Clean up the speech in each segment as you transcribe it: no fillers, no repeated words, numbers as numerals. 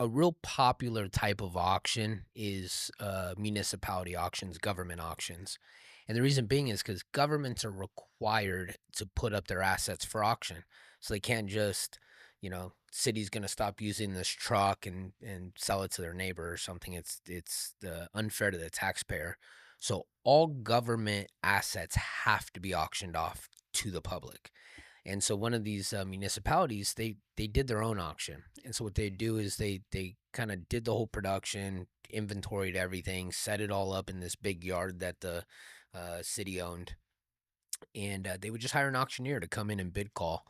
a real popular type of auction is municipality auctions, government auctions. And the reason being is because governments are required to put up their assets for auction. So they can't just, city's going to stop using this truck and sell it to their neighbor or something. It's unfair to the taxpayer. So all government assets have to be auctioned off to the public. And so one of these municipalities, they did their own auction. And so what they do is they kind of did the whole production, inventoried everything, set it all up in this big yard that the city owned, and they would just hire an auctioneer to come in and bid call.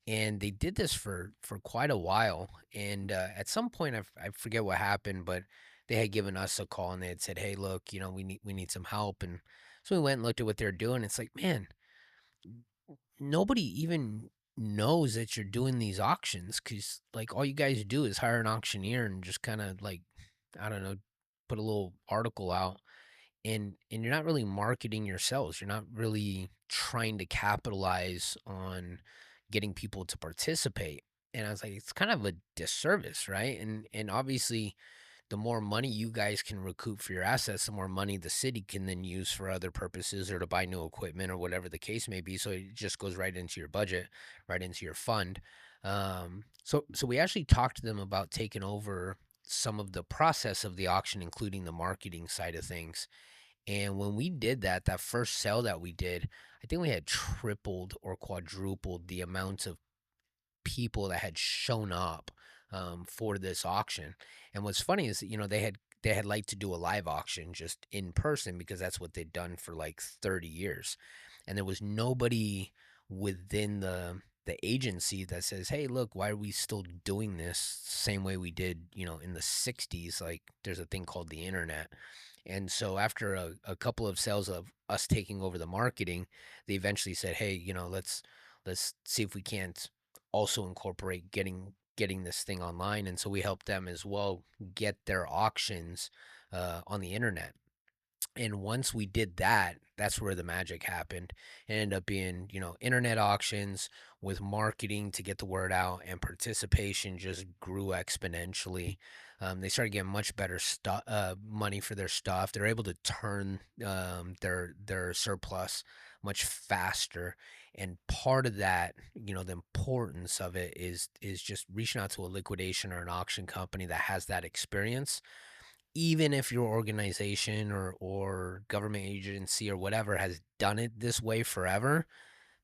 And they did this for quite a while. And at some point, I forget what happened, but they had given us a call and they had said, "Hey, look, we need some help." And so we went and looked at what they're doing. It's like, man, nobody even knows that you're doing these auctions because like all you guys do is hire an auctioneer and just kind of like, I don't know, put a little article out, and you're not really marketing yourselves. You're not really trying to capitalize on getting people to participate. And I was like, it's kind of a disservice, right? And obviously the more money you guys can recoup for your assets, the more money the city can then use for other purposes or to buy new equipment or whatever the case may be. So it just goes right into your budget, right into your fund. So we actually talked to them about taking over some of the process of the auction, including the marketing side of things. And when we did that, that first sale that we did, I think we had tripled or quadrupled the amount of people that had shown up for this auction. And what's funny is, they had liked to do a live auction just in person because that's what they'd done for like 30 years. And there was nobody within the agency that says, "Hey, look, why are we still doing this same way we did, in the 60s?" Like there's a thing called the internet. And so after a couple of sales of us taking over the marketing, they eventually said, "Hey, let's see if we can't also incorporate getting this thing online." And so we helped them as well get their auctions on the internet. And once we did that, that's where the magic happened. It ended up being, internet auctions with marketing to get the word out, and participation just grew exponentially. They started getting much better stuff, money for their stuff. They're able to turn their surplus much faster. And part of that, the importance of it is just reaching out to a liquidation or an auction company that has that experience. Even if your organization or government agency or whatever has done it this way forever,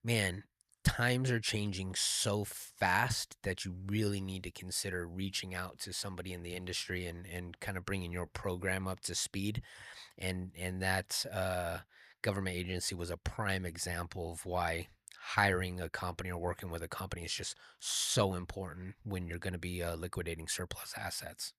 man, times are changing so fast that you really need to consider reaching out to somebody in the industry and kind of bringing your program up to speed. And that government agency was a prime example of why hiring a company or working with a company is just so important when you're going to be liquidating surplus assets.